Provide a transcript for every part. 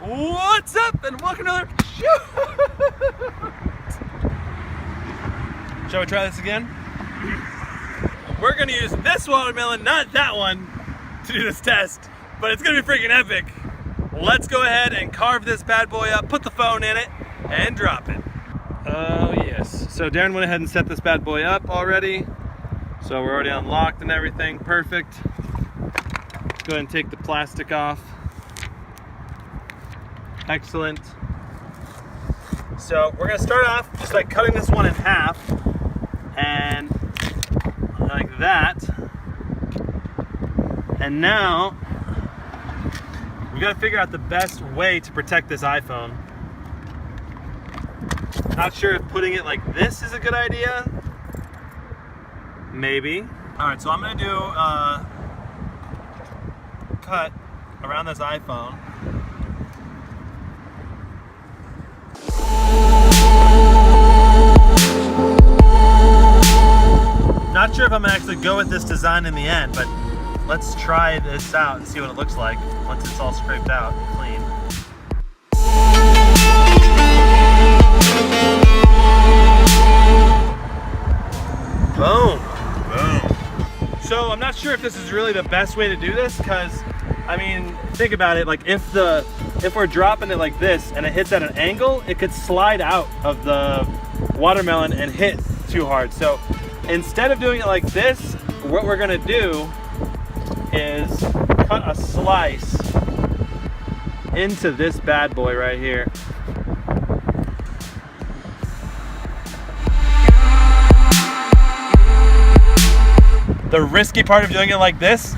What's up and welcome to another shoot! Shall we try this again? We're gonna use this watermelon, not that one, to do this test, but it's gonna be freaking epic. Let's go ahead and carve this bad boy up, put the phone in it, and drop it. Oh yes, so Darren went ahead and set this bad boy up already. So we're already unlocked and everything, perfect. Let's go ahead and take the plastic off. Excellent. So we're gonna start off just like cutting this one in half, and like that. And now we gotta figure out the best way to protect this iPhone. Not sure if putting it like this is a good idea. Maybe. All right, so I'm gonna do cut around this iPhone. Not sure if I'm gonna actually go with this design in the end, but let's try this out and see what it looks like once it's all scraped out and clean. Boom. Boom. So I'm not sure if this is really the best way to do this, because I mean, think about it, like if we're dropping it like this and it hits at an angle, it could slide out of the watermelon and hit too hard. So instead of doing it like this, what we're gonna do is cut a slice into this bad boy right here. The risky part of doing it like this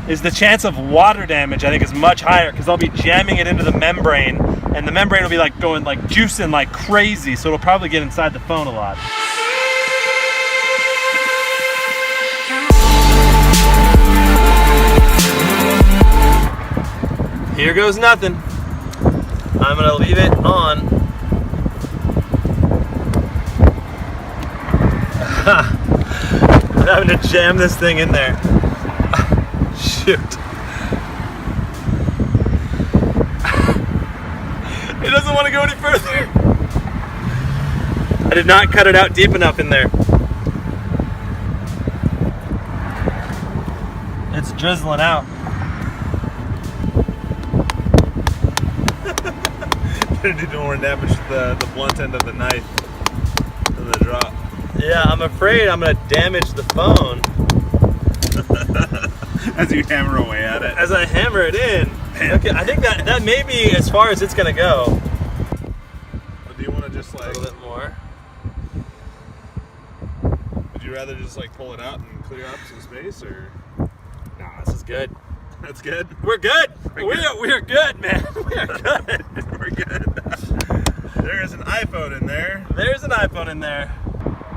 is the chance of water damage, I think, is much higher, because I'll be jamming it into the membrane, and the membrane will be like going like juicing like crazy, so it'll probably get inside the phone a lot. Here goes nothing. I'm gonna leave it on. I'm having to jam this thing in there. Shoot. It doesn't want to go any further. I did not cut it out deep enough in there. It's drizzling out. Did more damage to the blunt end of the knife than the drop. Yeah, I'm afraid I'm gonna damage the phone. As you hammer away at it. As I hammer it in. Okay, I think that may be as far as it's gonna go. But do you want to just like a little bit more? Would you rather just like pull it out and clear up some space, or? Nah, this is good. That's good. We're good. We're good, man. We are good. We're good. There is an iPhone in there. There's an iPhone in there.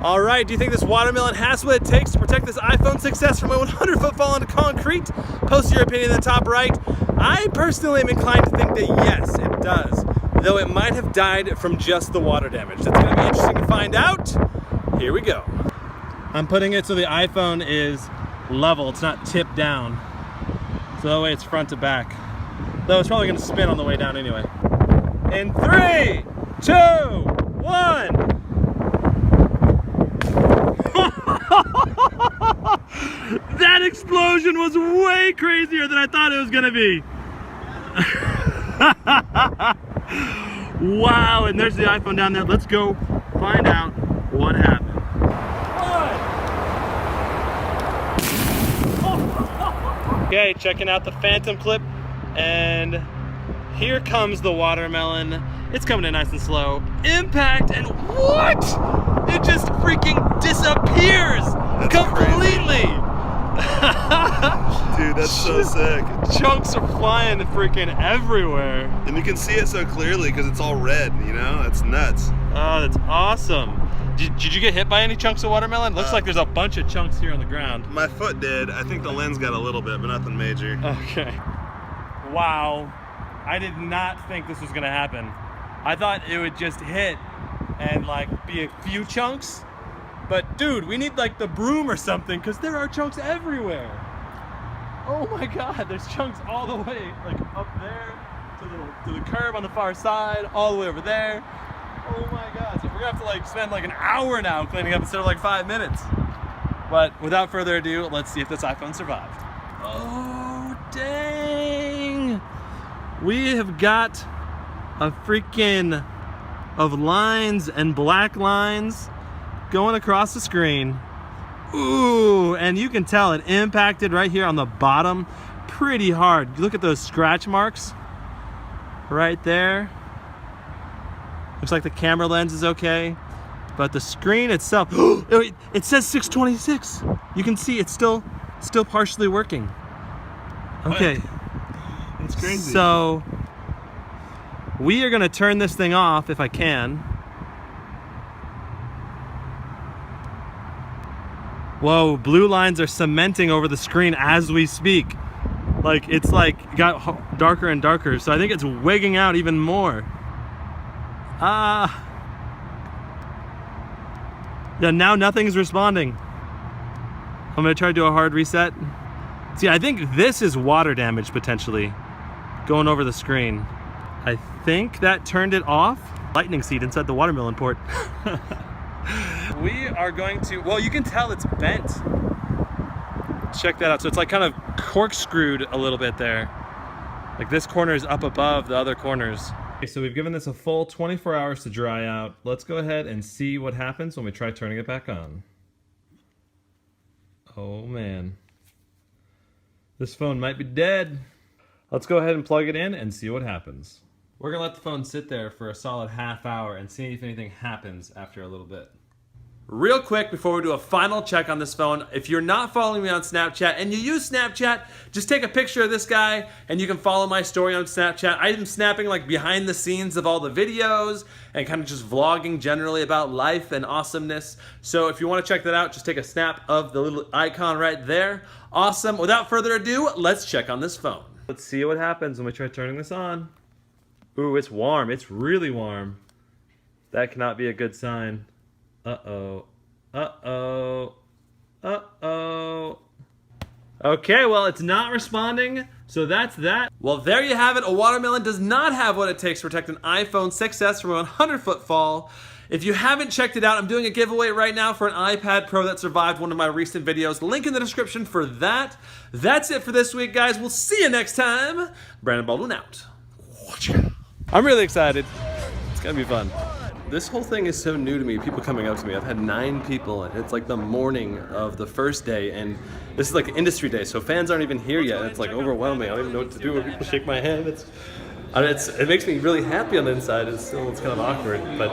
All right, do you think this watermelon has what it takes to protect this iPhone success from a 100-foot fall into concrete? Post your opinion in the top right. I personally am inclined to think that yes, it does, though it might have died from just the water damage. That's gonna be interesting to find out. Here we go. I'm putting it so the iPhone is level, it's not tipped down. So that way it's front to back. Though it's probably gonna spin on the way down anyway. In 3, 2, 1. That explosion was way crazier than I thought it was gonna be. Wow, and there's the iPhone down there. Let's go find out what happened. Okay, checking out the phantom clip, and here comes the watermelon. It's coming in nice and slow. Impact, and what? It just freaking disappears. That's completely. Dude, that's so sick. Chunks are flying freaking everywhere. And you can see it so clearly because it's all red, you know? That's nuts. Oh, that's awesome. Did you get hit by any chunks of watermelon? Looks like there's a bunch of chunks here on the ground. My foot did. I think the lens got a little bit, but nothing major. Okay. Wow. I did not think this was gonna happen. I thought it would just hit and like be a few chunks. But dude, we need like the broom or something, because there are chunks everywhere. Oh my God, there's chunks all the way like up there to the curb on the far side, all the way over there. Oh my God, so we're gonna have to like spend like an hour now cleaning up instead of like 5 minutes. But without further ado, let's see if this iPhone survived. Oh, dang. We have got a freaking of lines and black lines going across the screen. Ooh, and you can tell it impacted right here on the bottom pretty hard. Look at those scratch marks right there. Looks like the camera lens is okay, but the screen itself, it says 626. You can see it's still partially working. Okay. That's crazy. So we are gonna turn this thing off if I can. Whoa, blue lines are cementing over the screen as we speak. Like it's like got darker and darker. So I think it's wigging out even more. Yeah, now nothing's responding. I'm gonna try to do a hard reset. See, I think this is water damage potentially going over the screen. I think that turned it off. Lightning seed inside the watermelon port. We are going to, well, you can tell it's bent. Check that out. So it's like kind of corkscrewed a little bit there. Like this corner is up above the other corners. Okay, so we've given this a full 24 hours to dry out. Let's go ahead and see what happens when we try turning it back on. Oh man. This phone might be dead. Let's go ahead and plug it in and see what happens. We're gonna let the phone sit there for a solid half hour and see if anything happens after a little bit. Real quick before we do a final check on this phone, if you're not following me on Snapchat and you use Snapchat, just take a picture of this guy and you can follow my story on Snapchat. I'm snapping like behind the scenes of all the videos and kind of just vlogging generally about life and awesomeness. So if you want to check that out, just take a snap of the little icon right there. Awesome. Without further ado, let's check on this phone. Let's see what happens when we try turning this on. Ooh, it's warm. It's really warm. That cannot be a good sign. Uh-oh. Uh-oh. Uh-oh. Okay, well, it's not responding, so that's that. Well, there you have it. A watermelon does not have what it takes to protect an iPhone 6s from a 100-foot fall. If you haven't checked it out, I'm doing a giveaway right now for an iPad Pro that survived one of my recent videos. Link in the description for that. That's it for this week, guys. We'll see you next time. Brandon Baldwin out. I'm really excited. It's gonna be fun. This whole thing is so new to me, people coming up to me. I've had 9 people, and it's like the morning of the first day, and this is like an industry day, so fans aren't even here yet. It's like overwhelming. I don't even know what to do when people shake my hand. It makes me really happy on the inside. It's kind of awkward, but